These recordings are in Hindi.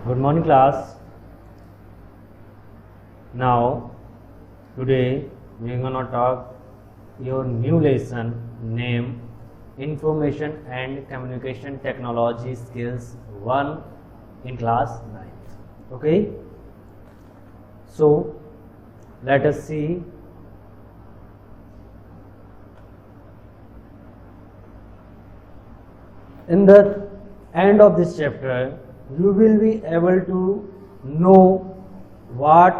Good morning class. Now today we are gonna talk your new lesson name Information and Communication Technology Skills 1 in class 9th. Okay. So let us see in the end of this chapter you will be able to know what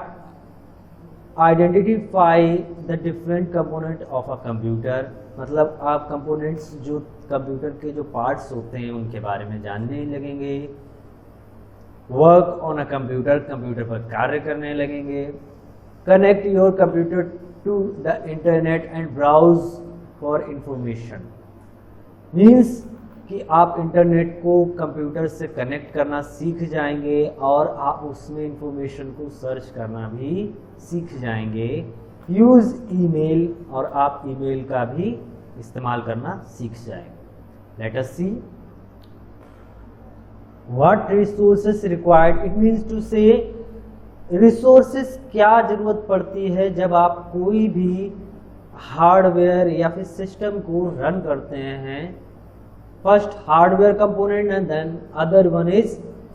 identify the different component of a computer। मतलब आप components जो कंप्यूटर के जो पार्ट्स होते हैं उनके बारे में जानने लगेंगे। Work on a computer, computer पर कार्य करने लगेंगे। Connect your computer to the internet and browse for information, means कि आप इंटरनेट को कंप्यूटर से कनेक्ट करना सीख जाएंगे और आप उसमें इंफॉर्मेशन को सर्च करना भी सीख जाएंगे। यूज़ ईमेल, और आप ईमेल का भी इस्तेमाल करना सीख जाएंगे। Let us see what resources required. It means to say resources क्या ज़रूरत पड़ती है जब आप कोई भी हार्डवेयर या फिर सिस्टम को रन करते हैं। First hardware component and then other one is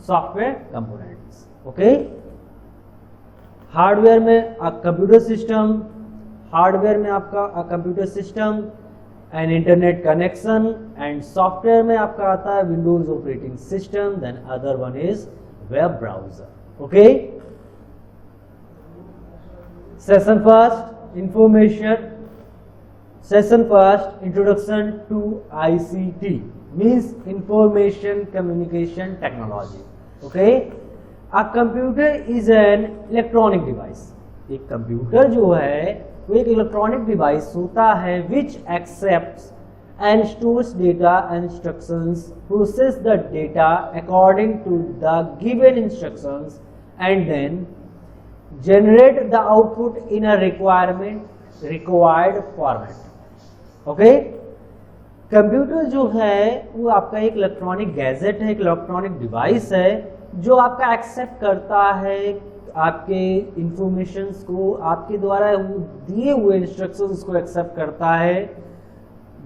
software components. Okay, hardware में कंप्यूटर सिस्टम, हार्डवेयर में आपका computer system and internet connection, and software में आपका आता है Windows operating system, then other one is web browser. Okay, session first information, session first introduction to ICT means information communication technology. Okay, a computer is an electronic device. एक कंप्यूटर जो है वो एक इलेक्ट्रॉनिक डिवाइस होता है which accepts and stores data and instructions, process the data according to the given instructions and then generate the output in a required format. Okay, computer जो है वो आपका एक इलेक्ट्रॉनिक गैजेट है, एक इलेक्ट्रॉनिक डिवाइस है जो आपका एक्सेप्ट करता है आपके इंफॉर्मेशंस को, आपके द्वारा दिए हुए इंस्ट्रक्शंस को एक्सेप्ट करता है।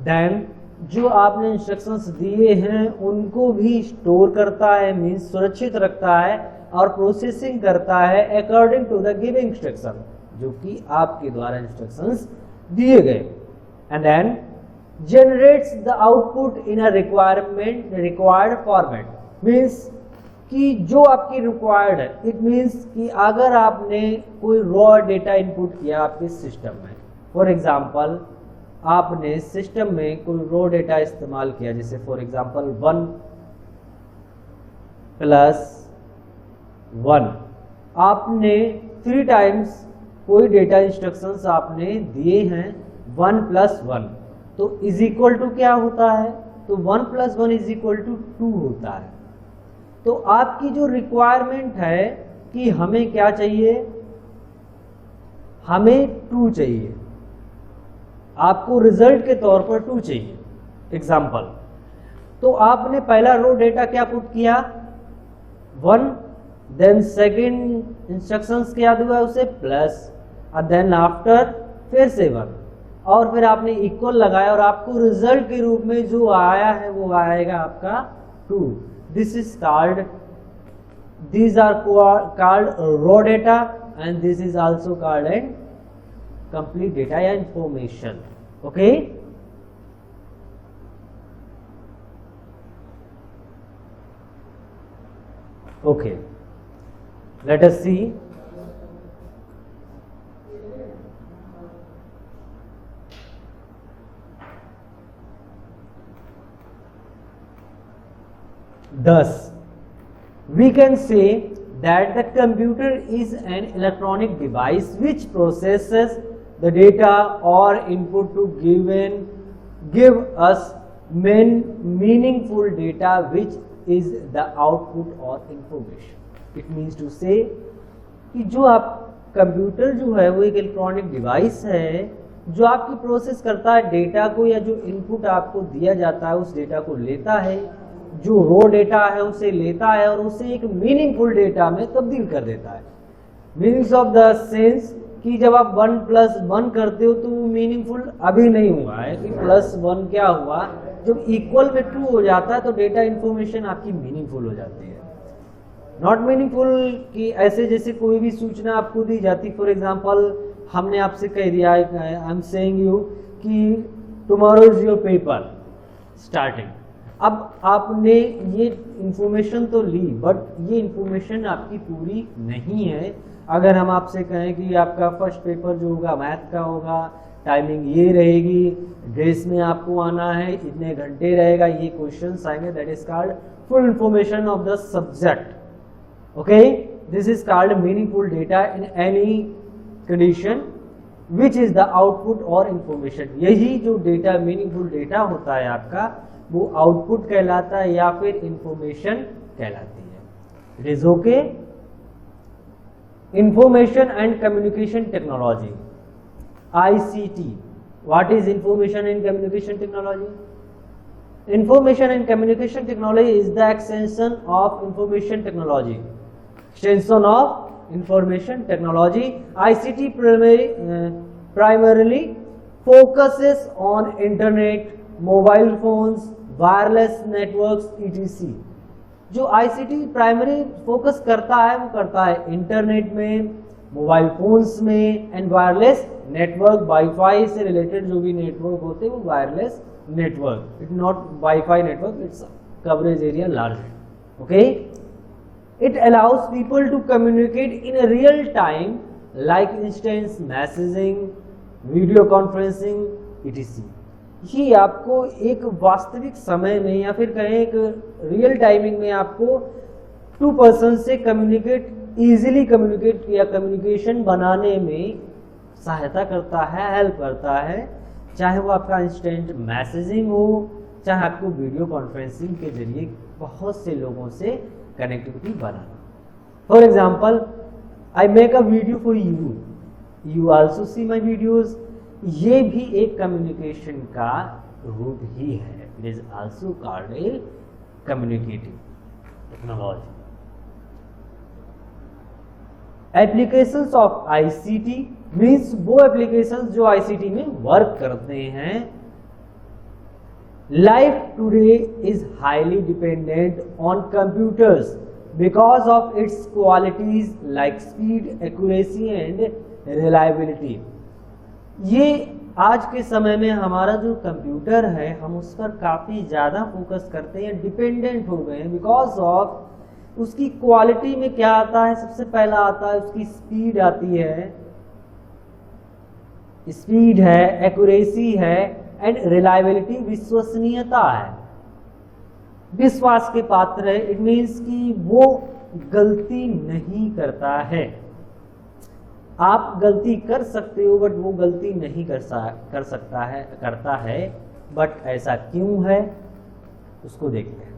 देन जो आपने इंस्ट्रक्शंस दिए हैं उनको भी स्टोर करता है, मीन्स सुरक्षित रखता है, और प्रोसेसिंग करता है according to the given instruction, जो कि आपके द्वारा इंस्ट्रक्शंस दिए गए। And then generates the output in a required format, means कि जो आपकी रिक्वायर्ड है। इट मीन्स कि अगर आपने कोई रॉ डेटा इनपुट किया आपके सिस्टम में, फॉर एग्जांपल आपने सिस्टम में कोई रॉ डेटा इस्तेमाल किया, जैसे फॉर एग्जांपल 1 + 1, आपने 3 टाइम्स कोई डेटा इंस्ट्रक्शंस आपने दिए हैं 1 + 1, तो इज इक्वल टू क्या होता है? तो 1 + 1 इज इक्वल टू 2 होता है। तो आपकी जो रिक्वायरमेंट है कि हमें क्या चाहिए, हमें 2 चाहिए, आपको रिजल्ट के तौर पर 2 चाहिए। एग्जाम्पल, तो आपने पहला रो डेटा क्या पुट किया 1, देन सेकेंड इंस्ट्रक्शंस क्या दिया उसे प्लस, और देन आफ्टर फिर से 1, और फिर आपने इक्वल लगाया और आपको रिजल्ट के रूप में जो आया है वो आएगा आपका 2। This is called, these are called raw data and this is also called an complete data या information. Okay, okay, let us see thus we can say that the computer is an electronic device which processes the data or input to give us meaningful data which is the output or information. It means to say कि जो आप कंप्यूटर जो है वो एक इलेक्ट्रॉनिक डिवाइस है जो आपकी प्रोसेस करता है डेटा को, या जो इनपुट आपको दिया जाता है उस डेटा को लेता है, जो रॉ डेटा है उसे लेता है और उसे एक मीनिंगफुल डेटा में तब्दील कर देता है। मीनिंग्स ऑफ द सेंस कि जब आप 1+1 करते हो तो मीनिंगफुल अभी नहीं हुआ है कि +1 क्या हुआ, जब इक्वल में 2 हो जाता है तो डेटा इन्फॉर्मेशन आपकी मीनिंगफुल हो जाती है। नॉट मीनिंगफुल कि ऐसे जैसे कोई भी सूचना आपको दी जाती, फॉर एग्जांपल हमने आपसे कह दिया, आई एम सेइंग यू कि tomorrow is your paper starting. अब आपने ये इंफॉर्मेशन तो ली, बट ये इंफॉर्मेशन आपकी पूरी नहीं है। अगर हम आपसे कहें कि आपका फर्स्ट पेपर जो होगा मैथ का होगा, टाइमिंग ये रहेगी, ड्रेस में आपको आना है, इतने घंटे रहेगा, ये क्वेश्चंस आएंगे, that is called full information of the subject. Okay, this is called meaningful data in any condition which is the output और इंफॉर्मेशन। यही जो डेटा मीनिंगफुल डेटा होता है आपका, वो आउटपुट कहलाता है या फिर इंफॉर्मेशन कहलाती है। It is okay. Information and communication technology, ICT. What is information and communication technology? Information and communication technology is the extension of information technology. Extension of information technology. ICT primarily focuses on internet, mobile phones, wireless networks, etc. जो ICT प्राइमरी फोकस करता है वो करता है इंटरनेट में, मोबाइल फोन्स में एंड वायरलेस नेटवर्क। वाईफाई से रिलेटेड जो भी नेटवर्क होते हैं वो wireless network, it not wifi network, it's coverage area large. Okay, it allows people to communicate in real time like instant messaging, video conferencing, etc. ये आपको एक वास्तविक समय में या फिर कहें एक रियल टाइमिंग में आपको 2 पर्सन से कम्युनिकेट इजीली कम्युनिकेट या कम्युनिकेशन बनाने में सहायता करता है, हेल्प करता है, चाहे वो आपका इंस्टेंट मैसेजिंग हो, चाहे आपको वीडियो कॉन्फ्रेंसिंग के जरिए बहुत से लोगों से connectivity banana. For example, I make a video for you, you also C my videos. ये भी एक कम्युनिकेशन का रूप ही है। It is also called a communicative technology. Applications of ICT means वो एप्लीकेशंस जो ICT में वर्क करते हैं। Life today is highly dependent on computers because of its qualities like speed, accuracy and reliability. ये आज के समय में हमारा जो कंप्यूटर है हम उस पर काफ़ी ज़्यादा फोकस करते हैं, डिपेंडेंट हो गए हैं बिकॉज ऑफ उसकी क्वालिटी में क्या आता है, सबसे पहला आता है उसकी स्पीड आती है, स्पीड है, एक्यूरेसी है एंड रिलायबिलिटी, विश्वसनीयता है, विश्वास के पात्र है। इट मीन्स कि वो गलती नहीं करता है। आप गलती कर सकते हो बट वो गलती नहीं करता है। बट ऐसा क्यों है उसको देखते हैं।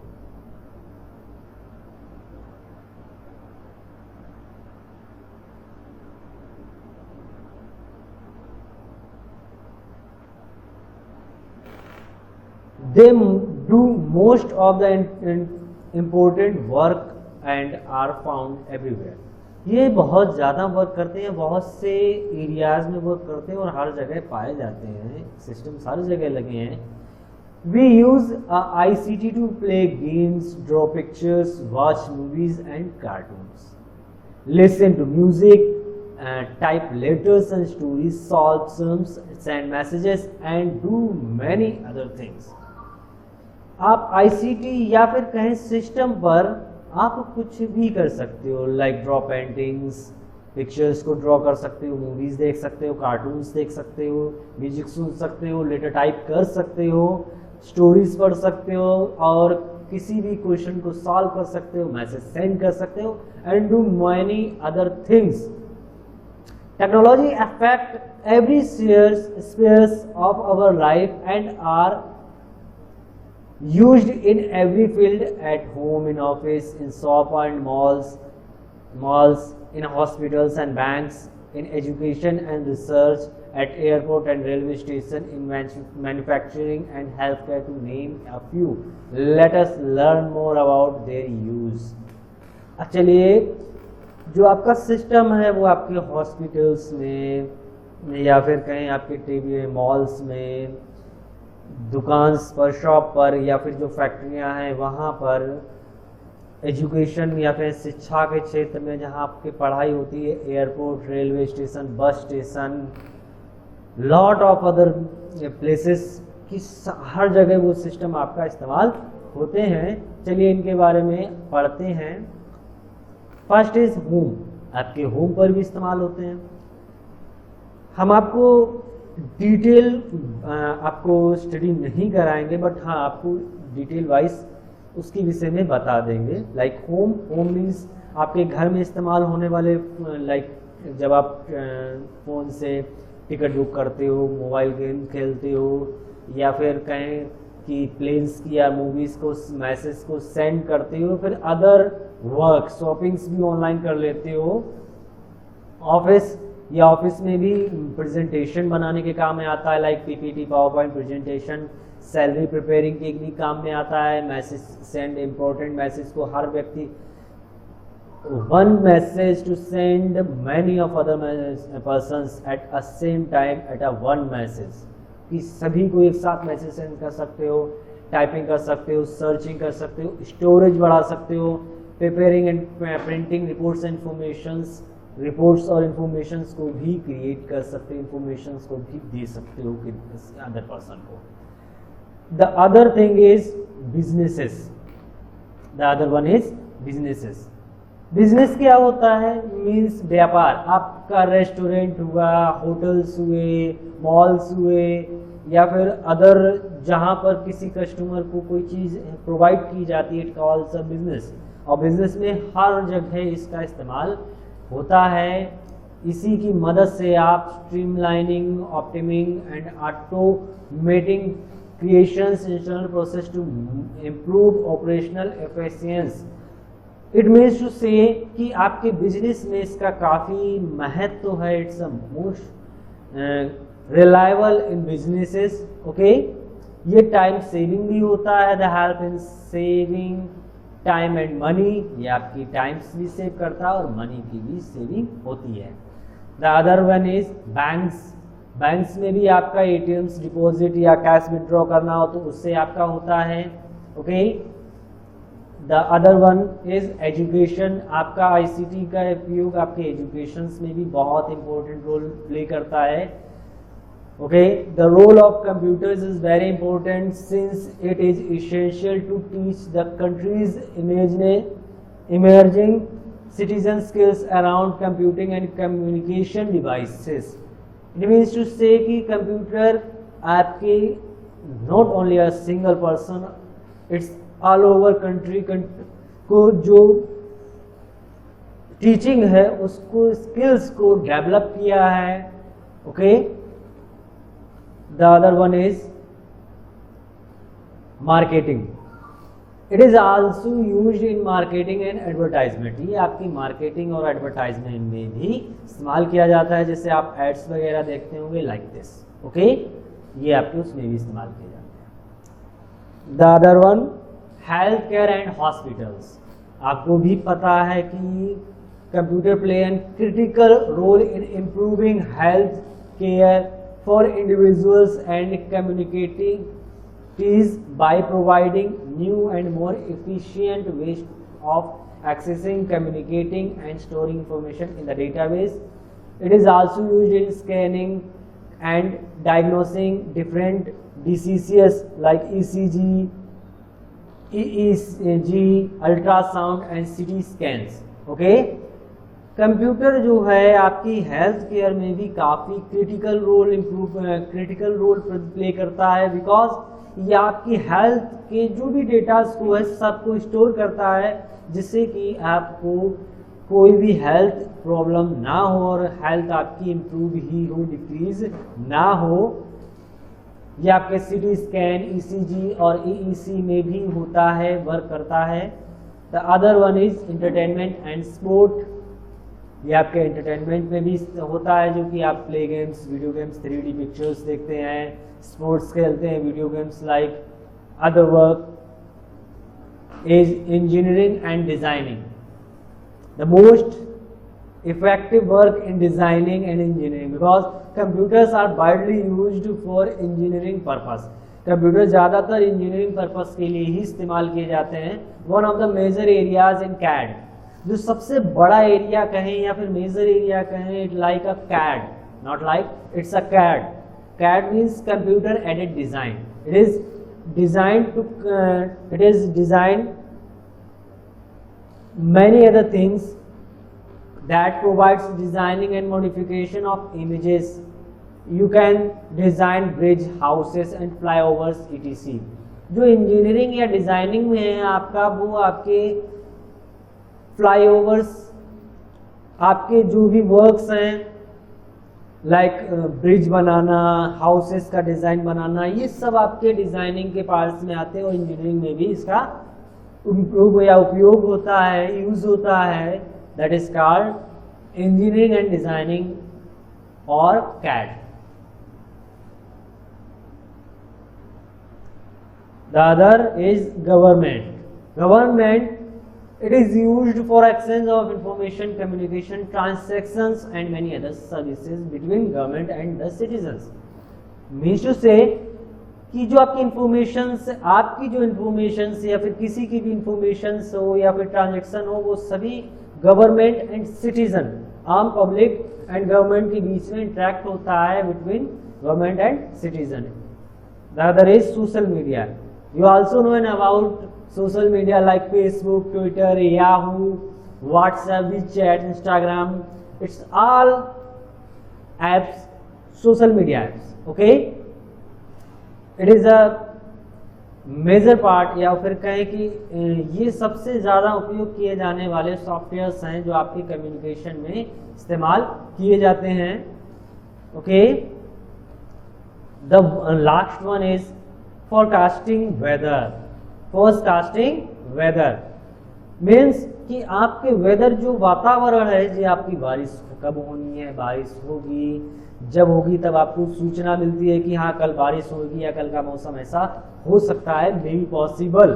They do most of the important work and are found everywhere. ये बहुत ज़्यादा वर्क करते हैं, बहुत से एरियाज में वर्क करते हैं और हर जगह पाए जाते हैं, सिस्टम सारी जगह लगे हैं। We use ICT to play games, draw pictures, watch movies and cartoons, listen to music, type letters and stories, solve sums, send messages and do many other things. आप ICT या फिर कहें सिस्टम पर आप कुछ भी कर सकते हो, लाइक ड्रॉ पेंटिंग्स, पिक्चर्स को ड्रॉ कर सकते हो, मूवीज़ देख सकते हो, कार्टून्स देख सकते हो, म्यूजिक सुन सकते हो, लेटर टाइप कर सकते हो, स्टोरीज पढ़ सकते हो और किसी भी क्वेश्चन को सॉल्व कर सकते हो, मैसेज सेंड कर सकते हो and do many other things. Technology affect every spheres of our life and are used in every field, at home, in office, in shop and malls, in hospitals and banks, in education and research, at airport and railway station, in manufacturing and healthcare, to name a few. Let us learn more about their use. चलिए, जो आपका सिस्टम है वो आपके हॉस्पिटल्स में या फिर कहीं आपके टीवी मॉल्स में, दुकान पर, शॉप पर, या फिर जो फैक्ट्रियां हैं वहाँ पर, एजुकेशन या फिर शिक्षा के क्षेत्र में जहाँ आपकी पढ़ाई होती है, airport, railway station, bus station, lot of other places की हर जगह वो सिस्टम आपका इस्तेमाल होते हैं। चलिए इनके बारे में पढ़ते हैं। फर्स्ट इज होम, आपके होम पर भी इस्तेमाल होते हैं। हम आपको डिटेल आपको स्टडी नहीं कराएंगे, बट हाँ आपको डिटेल वाइज उसके विषय में बता देंगे। लाइक होम मीन्स आपके घर में इस्तेमाल होने वाले, लाइक जब आप फ़ोन से टिकट बुक करते हो, मोबाइल गेम खेलते हो, या फिर कहें कि प्लेन्स की या मूवीज़ को मैसेज को सेंड करते हो, फिर अदर वर्क शॉपिंग्स भी ऑनलाइन कर लेते हो। ऑफिस या ऑफिस में भी प्रेजेंटेशन बनाने के काम में आता है, like PPT, power point presentation, salary preparing के भी काम में आता है। मैसेज सेंड, इम्पोर्टेंट मैसेज को हर व्यक्ति, one message to send many of other persons at a same time at a one message, कि सभी को एक साथ मैसेज सेंड कर सकते हो, टाइपिंग कर सकते हो, सर्चिंग कर सकते हो, स्टोरेज बढ़ा सकते हो, preparing and printing reports and informations, reports और इंफॉर्मेशंस को भी क्रिएट कर सकते हो, इंफॉर्मेशंस को भी दे सकते हो कि अदर पर्सन को। The other thing is businesses. The other one is businesses. Business क्या होता है? मीन्स व्यापार। आपका रेस्टोरेंट हुआ, होटल्स हुए, मॉल्स हुए, या फिर अदर जहाँ पर किसी कस्टमर को कोई चीज़ प्रोवाइड की जाती है, इट कॉल्स अ बिजनेस। और बिजनेस में हर जगह इसका इस्तेमाल होता है। इसी की मदद से आप streamlining, optimizing and automating creations internal process to improve operational efficiency. It means to say कि आपके बिजनेस में इसका काफ़ी महत्व है। It's a most reliable in businesses. Okay, ये टाइम सेविंग भी होता है, the help in saving time and money. ये आपकी टाइम्स भी सेव करता है और मनी की भी सेविंग होती है। The other one is banks. Banks में भी आपका एटीएम्स डिपॉजिट या कैश विड्रॉ करना हो तो उससे आपका होता है। Okay, the other one is education. आपका आईसीटी का उपयोग आपके एजुकेशंस में भी बहुत इंपॉर्टेंट रोल प्ले करता है। Okay, the role of computers is very important since it is essential to teach the countries emerging citizen skills around computing and communication devices. It means to say कि कंप्यूटर आपके not only a single person, it's all over country को जो टीचिंग है उसको, स्किल्स को डेवलप किया है। Okay, the other one is marketing. It is also used in marketing and advertisement. ये आपकी मार्केटिंग और एडवर्टाइजमेंट में भी इस्तेमाल किया जाता है, जैसे आप एड्स वगैरह देखते होंगे लाइक दिस। ओके, ये आपके उसमें भी इस्तेमाल किए जाते हैं। The other one health care and hospitals. आपको भी पता है कि computer play an critical role in improving health care for individuals and communicating by providing new and more efficient ways of accessing, communicating and storing information in the database. It is also used in scanning and diagnosing different diseases like ECG, EEG, ultrasound and CT scans. Okay? Computer जो है आपकी हेल्थ केयर में भी काफ़ी क्रिटिकल रोल प्ले करता है, बिकॉज ये आपकी हेल्थ के जो भी डेटास को है सबको स्टोर करता है, जिससे कि आपको कोई भी हेल्थ प्रॉब्लम ना हो और हेल्थ आपकी इम्प्रूव ही हो, डिक्रीज ना हो। ये आपके सीटी स्कैन, ईसीजी और ईईसी में भी होता है, वर्क करता है। The other one is entertainment and sport. ये आपके एंटरटेनमेंट में भी होता है, जो कि आप play games, video games, 3D pictures देखते हैं, स्पोर्ट्स खेलते हैं, video games like other work is engineering and designing. The most effective work in designing and engineering, because computers are widely used for engineering purpose. Computer ज़्यादातर इंजीनियरिंग पर्पस के लिए ही इस्तेमाल किए जाते हैं. One of the major areas in CAD, जो सबसे बड़ा एरिया कहें या फिर मेजर एरिया कहें, it like a CAD, not like, it's a CAD. CAD means computer aided design. It is designed many other things that provides designing and modification of images. You can design bridge, houses and flyovers etc. जो इंजीनियरिंग या डिजाइनिंग में है आपका, वो आपके फ्लाईओवर्स, आपके जो भी वर्क्स हैं लाइक ब्रिज बनाना, हाउसेस का डिज़ाइन बनाना, ये सब आपके डिज़ाइनिंग के पार्ट्स में आते हैं और इंजीनियरिंग में भी इसका इम्प्रूव या उपयोग होता है, यूज़ होता है. That is called engineering and designing और CAD. The other is government. Government, it is used for exchange of information, communication, transactions and many other services between government and the citizens. Means to say कि जो आपकी इंफॉर्मेशंस, आपकी जो इंफॉर्मेशंस या फिर किसी की भी इंफॉर्मेशंस हो या फिर ट्रांजेक्शन हो, वो सभी गवर्नमेंट एंड सिटीजन, आम पब्लिक एंड गवर्नमेंट के बीच में इंटरेक्ट होता है, between government and citizen. The other is social media. You also know about social media like Facebook, Twitter, Yahoo, WhatsApp, WeChat, Instagram. It's all apps, social media apps. Okay, it is a major part, या फिर कहें कि ये सबसे ज़्यादा उपयोग किए जाने वाले सॉफ्टवेयर्स हैं जो आपके कम्युनिकेशन में इस्तेमाल किए जाते हैं. Okay, the last one is forecasting weather. Forecasting weather means कि आपके वेदर, जो वातावरण है, जो आपकी बारिश कब होनी है, बारिश होगी, जब होगी तब आपको सूचना मिलती है कि हाँ कल बारिश होगी या कल का मौसम ऐसा हो सकता है, मे बी पॉसिबल.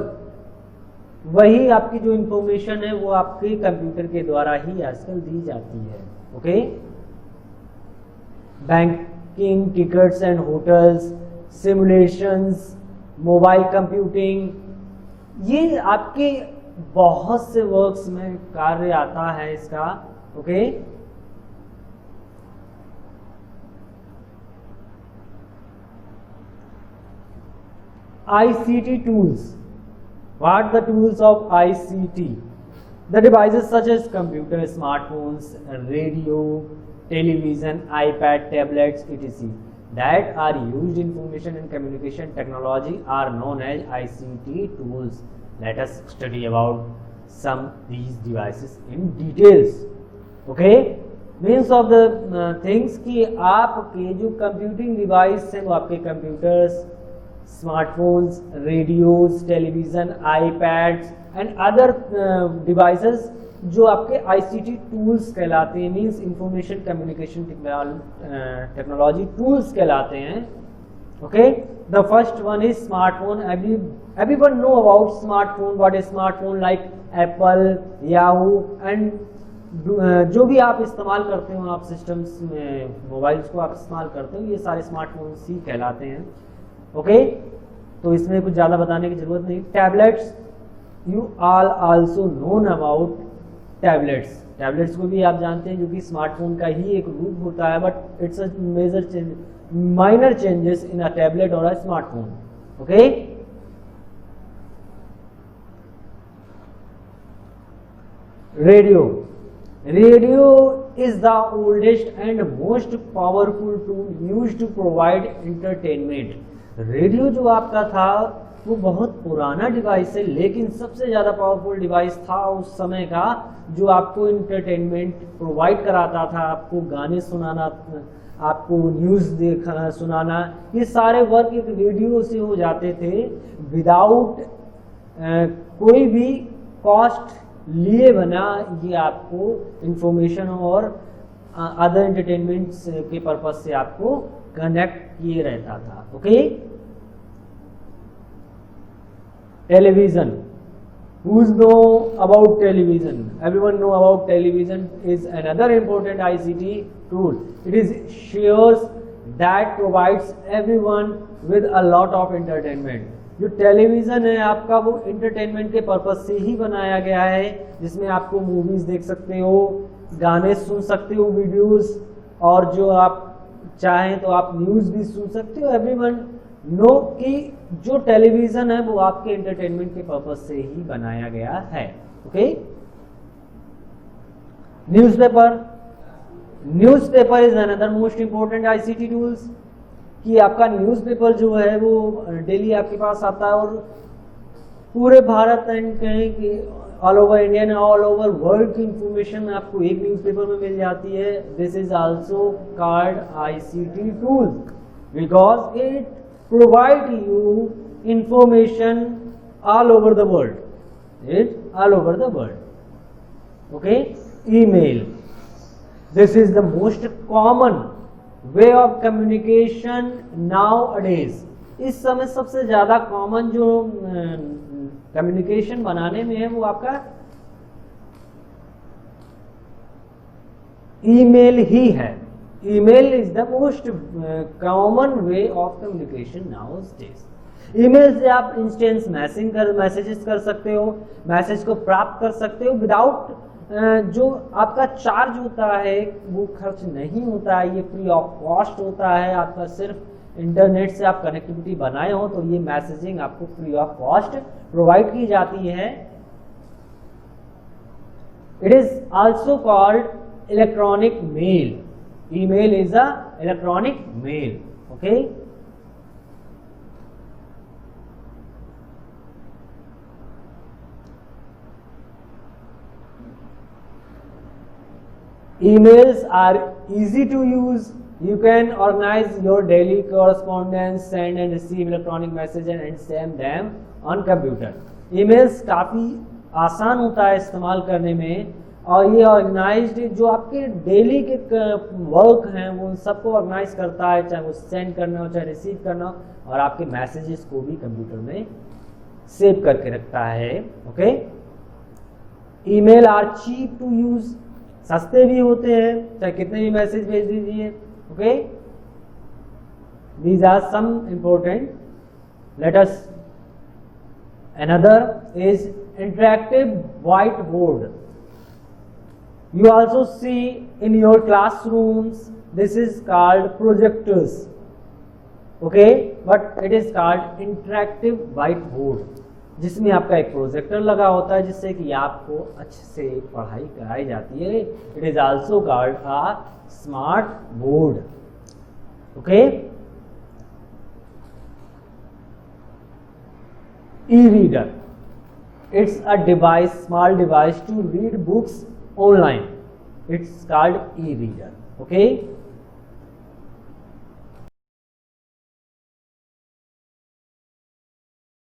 वही आपकी जो इंफॉर्मेशन है वो आपके कंप्यूटर के द्वारा ही आजकल दी जाती है. Okay, banking, tickets and hotels, simulations, mobile computing, ये आपके बहुत से वर्क्स में कार्य आता है इसका. Okay, ICT tools. What the tools of ICT? The devices such as computer, smartphones, radio, television, iPad, tablets, etc. that are used in information and communication technology are known as ICT tools. Let us study about some these devices in details. Okay, means of the things कि आपके जो कंप्यूटिंग डिवाइस हैं वो आपके computers, smartphones, radios, television, iPads and other devices जो आपके ICT टूल्स कहलाते हैं, means information communication technology tools कहलाते हैं. Okay, the first one is smartphone. Everyone know about smartphone. What is smartphone? Like Apple, Yahoo and जो भी आप इस्तेमाल करते हो, आप सिस्टम्स में मोबाइल्स को आप इस्तेमाल करते हो, ये सारे स्मार्टफोन्स ही कहलाते हैं. ओके, तो इसमें कुछ ज़्यादा बताने की ज़रूरत नहीं. Tablets, you all also known about tablets. Tablets को भी आप जानते हैं, जो कि स्मार्टफोन का ही एक रूप होता है, but it's a major change, minor changes in a tablet और a smartphone. Okay, radio. Radio is the oldest and most powerful tool used to provide entertainment. Radio जो आपका था वो बहुत पुराना डिवाइस है, लेकिन सबसे ज़्यादा पावरफुल डिवाइस था उस समय का, जो आपको इंटरटेनमेंट प्रोवाइड कराता था, आपको गाने सुनाना, आपको न्यूज़ देखना सुनाना, ये सारे वर्क एक रेडियो से हो जाते थे विदाउट कोई भी कॉस्ट लिए बना ये आपको इंफॉर्मेशन और अदर एंटरटेनमेंट के पर्पज से आपको कनेक्ट किए रहता था। Okay, television, who's know about television? Everyone know about television is another important ICT tool. It is shares that provides everyone with a lot of entertainment. जो टेलीविज़न है आपका वो इंटरटेनमेंट के पर्पज से ही बनाया गया है, जिसमें आपको मूवीज़ देख सकते हो, गाने सुन सकते हो, वीडियोस, और जो आप चाहें तो आप न्यूज़ भी सुन सकते हो। एवरीवन नो कि जो टेलीविज़न है वो आपके एंटरटेनमेंट के पर्पज से ही बनाया गया है। Okay, newspaper, newspaper is another most important ICT tools, कि आपका न्यूज़पेपर जो है वो डेली आपके पास आता है और पूरे भारत एंड कहें कि all over India and all over world की इंफॉर्मेशन आपको एक न्यूज़पेपर में मिल जाती है। This is also called ICT tool because it provide you information all over the world, it all over the world. Okay, email, this is the most common way of communication nowadays. इस समय सबसे ज्यादा कॉमन जो कम्युनिकेशन बनाने में है वो आपका ईमेल ही है। Email is the most common way of communication nowadays. Email से आप इंस्टेंस मैसेजेस कर सकते हो, मैसेज को प्राप्त कर सकते हो विदाउट जो आपका चार्ज होता है वो खर्च नहीं होता है, ये फ्री ऑफ कॉस्ट होता है। आपका सिर्फ इंटरनेट से आप कनेक्टिविटी बनाए हो तो ये मैसेजिंग आपको फ्री ऑफ कॉस्ट प्रोवाइड की जाती है। It is also called electronic mail. Email is a electronic mail. Okay, emails are easy to use. You can organize your daily correspondence, send and receive electronic messages and send them on computer. emails काफ़ी आसान होता है इस्तेमाल करने में, और ये ऑर्गेनाइज्ड जो आपके डेली के वर्क हैं वो उन सबको ऑर्गेनाइज करता है, चाहे वो सेंड करना हो चाहे रिसीव करना हो, और आपके मैसेजेस को भी कंप्यूटर में सेव करके रखता है। Okay, email are cheap to use, सस्ते भी होते हैं, चाहे कितने भी मैसेज भेज दीजिए। Okay, these are some important. Let us another is interactive white board. You also see in your classrooms, this is called projectors. Okay, but it is called interactive white board, जिसमें आपका एक प्रोजेक्टर लगा होता है जिससे कि आपको अच्छे से पढ़ाई कराई जाती है। It is also called a smart board. Okay, e-reader, it's a device, small device to read books online, it's called e-reader. Okay,